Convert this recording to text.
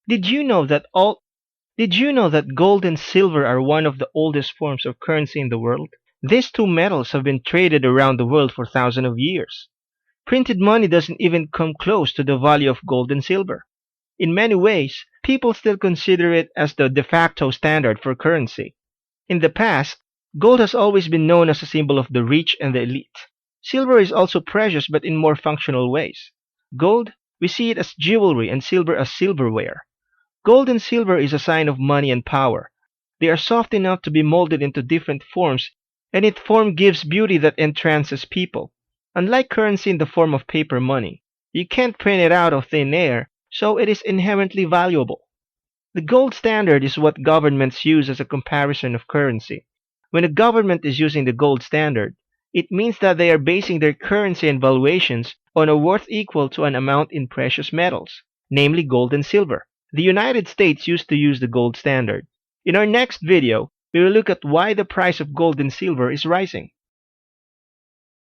Did you know that all Did you know that gold and silver are one of the oldest forms of currency in the world? These two metals have been traded around the world for thousands of years. Printed money doesn't even come close to the value of gold and silver. In many ways, people still consider it as the de facto standard for currency. In the past, gold has always been known as a symbol of the rich and the elite. Silver is also precious but in more functional ways. Gold, we see it as jewelry and silver as silverware. Gold and silver is a sign of money and power. They are soft enough to be molded into different forms, and its form gives beauty that entrances people. Unlike currency in the form of paper money, you can't print it out of thin air, so it is inherently valuable. The gold standard is what governments use as a comparison of currency. When a government is using the gold standard, it means that they are basing their currency and valuations on a worth equal to an amount in precious metals, namely gold and silver. The United States used to use the gold standard. In our next video, we will look at why the price of gold and silver is rising.